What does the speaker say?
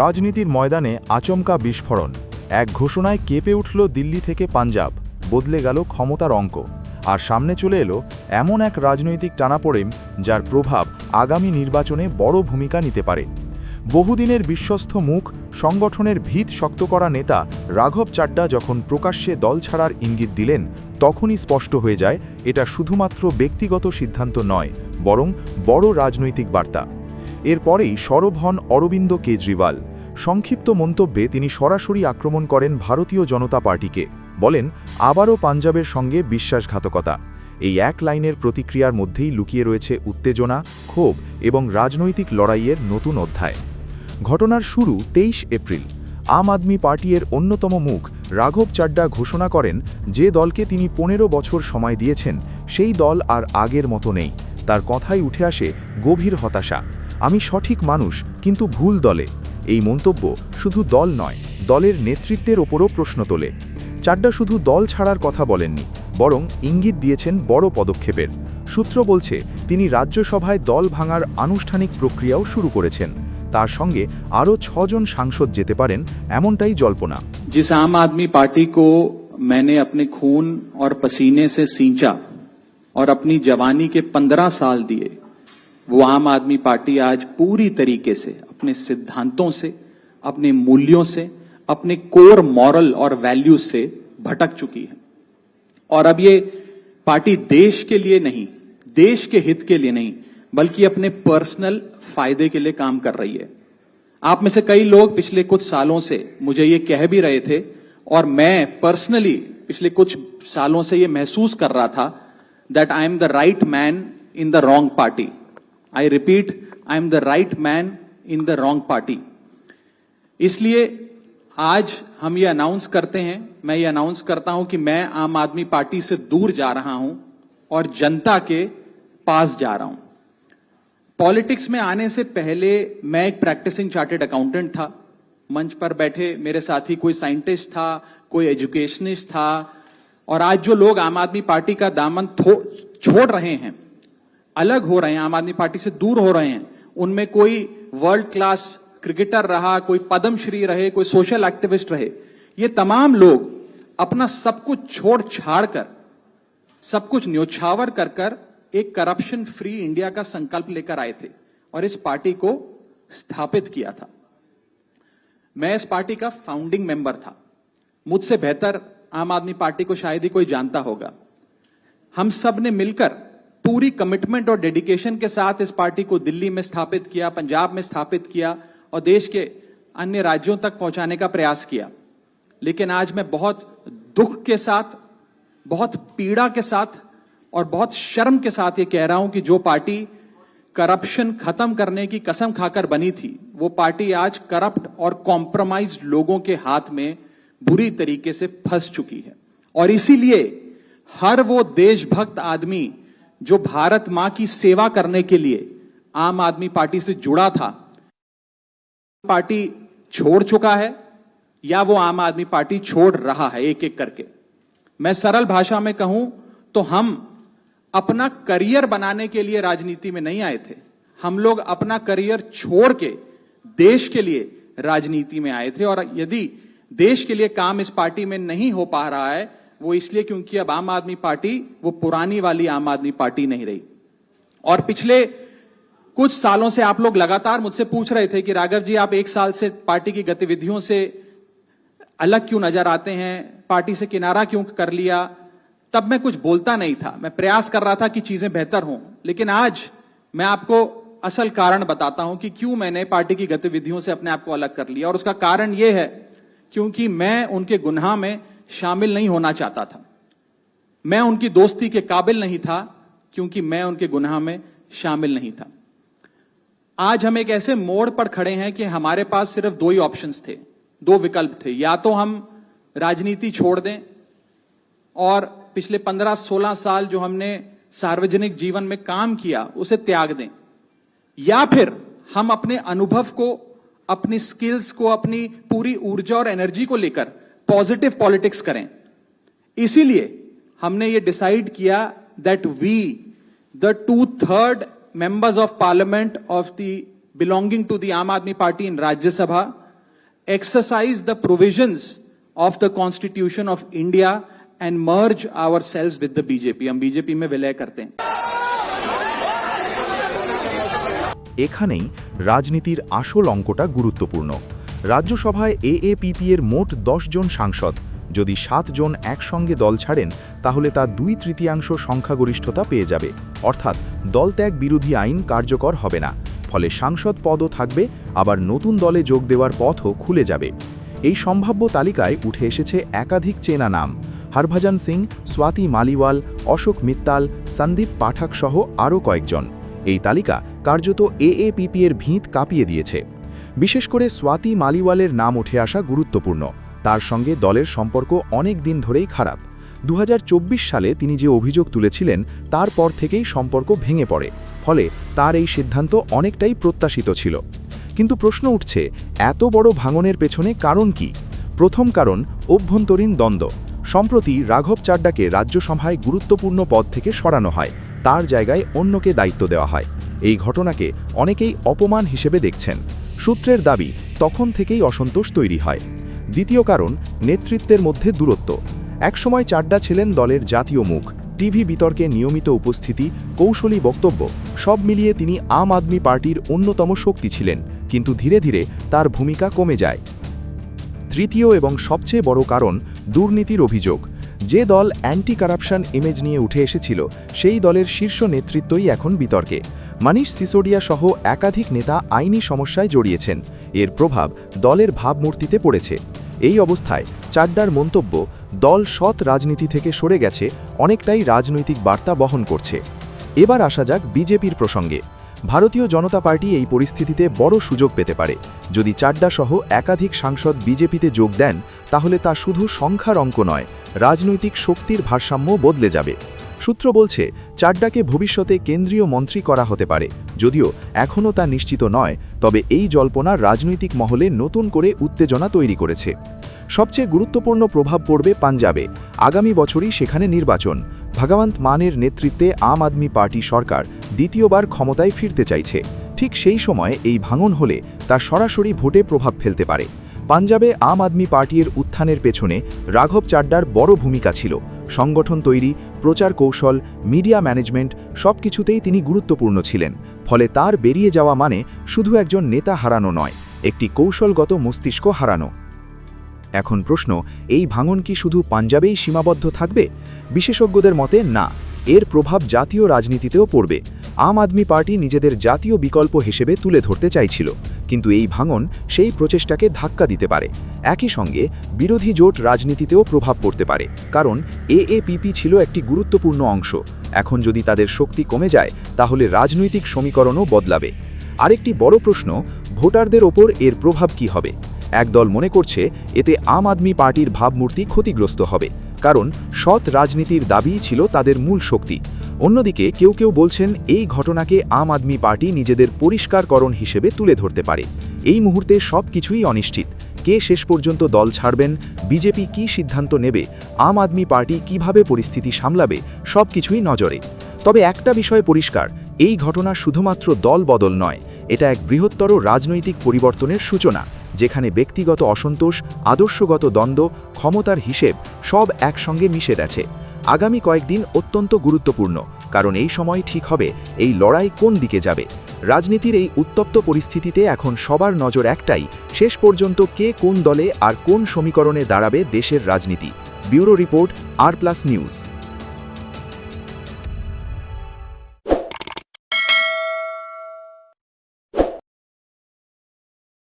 রাজনীতির ময়দানে আচমকা বিস্ফোরণ। এক ঘোষণায় কেঁপে উঠল দিল্লি থেকে পাঞ্জাব, বদলে গেল ক্ষমতার অঙ্ক। আর সামনে চলে এলো এমন এক রাজনৈতিক টানাপোড়েন যার প্রভাব আগামী নির্বাচনে বড় ভূমিকা নিতে পারে। বহুদিনের বিশ্বস্ত মুখ, সংগঠনের ভিত শক্ত করা নেতা রাঘব চাড্ডা যখন প্রকাশ্যে দল ছাড়ার ইঙ্গিত দিলেন, তখনই স্পষ্ট হয়ে যায় এটা শুধুমাত্র ব্যক্তিগত সিদ্ধান্ত নয়, বরং বড় রাজনৈতিক বার্তা। এরপরেই সরব হন অরবিন্দ কেজরিওয়াল। সংক্ষিপ্ত মন্তব্যে তিনি সরাসরি আক্রমণ করেন ভারতীয় জনতা পার্টিকে, বলেন আবারও পাঞ্জাবের সঙ্গে বিশ্বাসঘাতকতা। এই এক লাইনের প্রতিক্রিয়ার মধ্যেই লুকিয়ে রয়েছে উত্তেজনা, ক্ষোভ এবং রাজনৈতিক লড়াইয়ের নতুন অধ্যায়। ঘটনার শুরু 23 এপ্রিল। আম আদমি পার্টির অন্যতম মুখ রাঘব চাড্ডা ঘোষণা করেন যে দলকে তিনি 15 বছর সময় দিয়েছেন সেই দল আর আগের মতো নেই। তার কথাই উঠে আসে গভীর হতাশা। আমি সঠিক মানুষ, কিন্তু ভুল দলে। এই মন্তব্য শুধু দল নয়, দলের নেতৃত্বের ওপরও প্রশ্ন তোলে। চাড্ডা শুধু দল ছাড়ার কথা বলেননি, বরং ইঙ্গিত দিয়েছেন বড় পদক্ষেপের। সূত্র বলছে তিনি রাজ্যসভায় দল ভাঙার আনুষ্ঠানিক প্রক্রিয়াও শুরু করেছেন। তার সঙ্গে আরও 6 জন সাংসদ যেতে পারেন এমনটাই জল্পনা। जिस आम आदमी पार्टी को मैंने अपने खून और पसीने से सींचा और अपनी जवानी के 15 साल दिए, वो आम आदमी पार्टी आज पूरी तरीके से अपने सिद्धांतों से, अपने मूल्यों से, अपने कोर मॉरल और वैल्यूज से भटक चुकी है। और अब ये पार्टी देश के लिए नहीं, देश के हित के लिए नहीं, बल्कि अपने पर्सनल फायदे के लिए काम कर रही है। आप में से कई लोग पिछले कुछ सालों से मुझे ये कह भी रहे थे, और मैं पर्सनली पिछले कुछ सालों से ये महसूस कर रहा था that I am the right man in the wrong party. I repeat, I am the right man in the wrong party. इसलिए आज हम ये अनाउंस करते हैं, मैं ये अनाउंस करता हूं कि मैं आम आदमी पार्टी से दूर जा रहा हूं और जनता के पास जा रहा हूं। पॉलिटिक्स में आने से पहले मैं एक प्रैक्टिसिंग चार्टर्ड अकाउंटेंट था। मंच पर बैठे मेरे साथी कोई साइंटिस्ट था, कोई एजुकेशनिस्ट था, और आज जो लोग आम आदमी पार्टी का दामन छोड़ रहे हैं, अलग हो रहे हैं, आम आदमी पार्टी से दूर हो रहे हैं, उनमें कोई वर्ल्ड क्लास क्रिकेटर रहा, कोई पद्मश्री रहे, कोई सोशल एक्टिविस्ट रहे। ये तमाम लोग अपना सब कुछ छोड़ छाड़ कर, सब कुछ न्योछावर कर कर एक करप्शन फ्री इंडिया का संकल्प लेकर आए थे और इस पार्टी को स्थापित किया था। मैं इस पार्टी का फाउंडिंग मेंबर था। मुझसे बेहतर आम आदमी पार्टी को शायद ही कोई जानता होगा। हम सब ने मिलकर पूरी कमिटमेंट और डेडिकेशन के साथ इस पार्टी को दिल्ली में स्थापित किया, पंजाब में स्थापित किया और देश के अन्य राज्यों तक पहुंचाने का प्रयास किया। लेकिन आज मैं बहुत दुख के साथ, बहुत पीड़ा के साथ और बहुत शर्म के साथ ये कह रहा हूं कि जो पार्टी करप्शन खत्म करने की कसम खाकर बनी थी, वो पार्टी आज करप्ट और कॉम्प्रोमाइज्ड लोगों के हाथ में बुरी तरीके से फंस चुकी है। और इसीलिए हर वो देशभक्त आदमी जो भारत मां की सेवा करने के लिए आम आदमी पार्टी से जुड़ा था, पार्टी छोड़ चुका है या वो आम आदमी पार्टी छोड़ रहा है एक एक करके। मैं सरल भाषा में कहूं तो हम अपना करियर बनाने के लिए राजनीति में नहीं आए थे। हम लोग अपना करियर छोड़ के देश के लिए राजनीति में आए थे। और यदि देश के लिए काम इस पार्टी में नहीं हो पा रहा है, वो इसलिए क्योंकि अब आम आदमी पार्टी वो पुरानी वाली आम आदमी पार्टी नहीं रही। और पिछले कुछ सालों से आप लोग लगातार मुझसे पूछ रहे थे कि राघव जी, आप 1 साल से पार्टी की गतिविधियों से अलग क्यों नजर आते हैं, पार्टी से किनारा क्यों कर लिया। तब मैं कुछ बोलता नहीं था, मैं प्रयास कर रहा था कि चीजें बेहतर हों। लेकिन आज मैं आपको असल कारण बताता हूं कि क्यों मैंने पार्टी की गतिविधियों से अपने आप को अलग कर लिया। और उसका कारण यह है क्योंकि मैं उनके गुनाह में शामिल नहीं होना चाहता था। मैं उनकी दोस्ती के काबिल नहीं था क्योंकि मैं उनके गुनाह में शामिल नहीं था। आज हम एक ऐसे मोड़ पर खड़े हैं कि हमारे पास सिर्फ 2 ही ऑप्शंस थे, 2 विकल्प थे। या तो हम राजनीति छोड़ दें और पिछले 15-16 साल जो हमने सार्वजनिक जीवन में काम किया उसे त्याग दें, या फिर हम अपने अनुभव को, अपनी स्किल्स को, अपनी पूरी ऊर्जा और एनर्जी को लेकर पॉजिटिव पॉलिटिक्स करें। इसीलिए हमने ये डिसाइड किया that we, the 2/3 members of parliament of the belonging to the Aam Aadmi Party in Rajya Sabha, exercise the provisions of the Constitution of India and merge ourselves with the BJP. हम BJP में विलय करते हैं। এখানেই রাজনীতির আসল অঙ্কটা গুরুত্বপূর্ণ। রাজ্যসভায় এএপিপি এর মোট 10 জন সাংসদ, যদি 7 জন একসঙ্গে দল ছাড়েন তাহলে তা 2/3 সংখ্যাগরিষ্ঠতা পেয়ে যাবে, অর্থাৎ দলত্যাগ বিরোধী আইন কার্যকর হবে না। ফলে সাংসদ পদও থাকবে, আবার নতুন দলে যোগ দেওয়ার পথও খুলে যাবে। এই সম্ভাব্য তালিকায় উঠে এসেছে একাধিক চেনা নাম: হরভজন সিং, স্বাতি মালিওয়াল, অশোক মিত্তাল, সন্দীপ পাঠক সহ আরও কয়েকজন। এই তালিকা কার্যত এএপিপি এর ভিত কাঁপিয়ে দিয়েছে। বিশেষ করে স্বাতি মালিওয়ালের নাম উঠে আসা গুরুত্বপূর্ণ। তার সঙ্গে দলের সম্পর্ক অনেক দিন ধরেই খারাপ। 2024 সালে তিনি যে অভিযোগ তুলেছিলেন তারপর থেকেই সম্পর্ক ভেঙে পড়ে, ফলে তার এই সিদ্ধান্ত অনেকটাই প্রত্যাশিত ছিল। কিন্তু প্রশ্ন উঠছে, এত বড় ভাঙনের পেছনে কারণ কি? প্রথম কারণ অভ্যন্তরীণ দ্বন্দ্ব। সম্প্রতি রাঘব চাড্ডাকে রাজ্যসভায় গুরুত্বপূর্ণ পদ থেকে সরানো হয়, তার জায়গায় অন্যকে দায়িত্ব দেওয়া হয়। এই ঘটনাকে অনেকেই অপমান হিসেবে দেখছেন। সূত্রের দাবি, তখন থেকেই অসন্তোষ তৈরি হয়। দ্বিতীয় কারণ নেতৃত্বের মধ্যে দূরত্ব। একসময় চাড্ডা ছিলেন দলের জাতীয় মুখ, টিভি বিতর্কে নিয়মিত উপস্থিতি, কৌশলী বক্তব্য, সব মিলিয়ে তিনি আম আদমি পার্টির অন্যতম শক্তি ছিলেন, কিন্তু ধীরে ধীরে তার ভূমিকা কমে যায়। তৃতীয় এবং সবচেয়ে বড় কারণ দুর্নীতির অভিযোগ। যে দল অ্যান্টি কারাপশন ইমেজ নিয়ে উঠে এসেছিল, সেই দলের শীর্ষ নেতৃত্বই এখন বিতর্কে। মনীষ সিসোডিয়া সহ একাধিক নেতা আইনি সমস্যায় জড়িয়েছেন। এর প্রভাব দলের ভাবমূর্তিতে পড়েছে। এই অবস্থায় চাড্ডার মন্তব্য, দল সৎ রাজনীতি থেকে সরে গেছে, অনেকটাই রাজনৈতিক বার্তা বহন করছে। এবার আসা যাক বিজেপির প্রসঙ্গে। ভারতীয় জনতা পার্টি এই পরিস্থিতিতে বড় সুযোগ পেতে পারে। যদি চাড্ডা সহ একাধিক সাংসদ বিজেপিতে যোগ দেন, তাহলে তা শুধু সংখ্যার অঙ্ক নয়, রাজনৈতিক শক্তির ভারসাম্য বদলে যাবে। সূত্র বলছে, চাড্ডাকে ভবিষ্যতে কেন্দ্রীয় মন্ত্রী করা হতে পারে। যদিও এখনও তা নিশ্চিত নয়, তবে এই জল্পনা রাজনৈতিক মহলে নতুন করে উত্তেজনা তৈরি করেছে। সবচেয়ে গুরুত্বপূর্ণ প্রভাব পড়বে পাঞ্জাবে। আগামী বছরই সেখানে নির্বাচন। ভগবন্ত মানের নেতৃত্বে আম আদমি পার্টি সরকার দ্বিতীয়বার ক্ষমতায় ফিরতে চাইছে। ঠিক সেই সময় এই ভাঙন হলে তা সরাসরি ভোটে প্রভাব ফেলতে পারে। পাঞ্জাবে আম আদমি পার্টির উত্থানের পেছনে রাঘব চাড্ডার বড় ভূমিকা ছিল। সংগঠন তৈরি, প্রচার কৌশল, মিডিয়া ম্যানেজমেন্ট সবকিছুতেই তিনি গুরুত্বপূর্ণ ছিলেন। ফলে তার বেরিয়ে যাওয়া মানে শুধু একজন নেতা হারানো নয়, একটি কৌশলগত মস্তিষ্ক হারানো। এখন প্রশ্ন, এই ভাঙন কি শুধু পাঞ্জাবেই সীমাবদ্ধ থাকবে? বিশেষজ্ঞদের মতে না, এর প্রভাব জাতীয় রাজনীতিতেও পড়বে। আম আদমি পার্টি নিজেদের জাতীয় বিকল্প হিসেবে তুলে ধরতে চাইছিল, কিন্তু এই ভাঙন সেই প্রচেষ্টাকে ধাক্কা দিতে পারে। একই সঙ্গে বিরোধী জোট রাজনীতিতেও প্রভাব পড়তে পারে, কারণ এএপিপি ছিল একটি গুরুত্বপূর্ণ অংশ। এখন যদি তাদের শক্তি কমে যায়, তাহলে রাজনৈতিক সমীকরণও বদলাবে। আরেকটি বড় প্রশ্ন, ভোটারদের ওপর এর প্রভাব কি হবে? একদল মনে করছে এতে আম আদমি পার্টির ভাবমূর্তি ক্ষতিগ্রস্ত হবে, কারণ সৎ রাজনীতির দাবিই ছিল তাদের মূল শক্তি। অন্যদিকে কেউ কেউ বলছেন এই ঘটনাকে আম আদমি পার্টি নিজেদের পরিষ্কারকরণ হিসেবে তুলে ধরতে পারে। এই মুহূর্তে সব কিছুই অনিশ্চিত। কে শেষ পর্যন্ত দল ছাড়বেন, বিজেপি কী সিদ্ধান্ত নেবে, আম আদমি পার্টি কিভাবে পরিস্থিতি সামলাবে, সব কিছুই নজরে। তবে একটা বিষয় পরিষ্কার, এই ঘটনা শুধুমাত্র দল বদল নয়, এটা এক বৃহত্তর রাজনৈতিক পরিবর্তনের সূচনা, যেখানে ব্যক্তিগত অসন্তোষ, আদর্শগত দ্বন্দ্ব, ক্ষমতার হিসেব সব একসঙ্গে মিশে গেছে। আগামী কয়েকদিন অত্যন্ত গুরুত্বপূর্ণ, কারণ এই সময় ঠিক হবে এই লড়াই কোন দিকে যাবে। রাজনীতির এই উত্তপ্ত পরিস্থিতিতে এখন সবার নজর একটাই, শেষ পর্যন্ত কে কোন দলে আর কোন সমীকরণে দাঁড়াবে দেশের রাজনীতি। ব্যুরো রিপোর্ট, আর প্লাস নিউজ।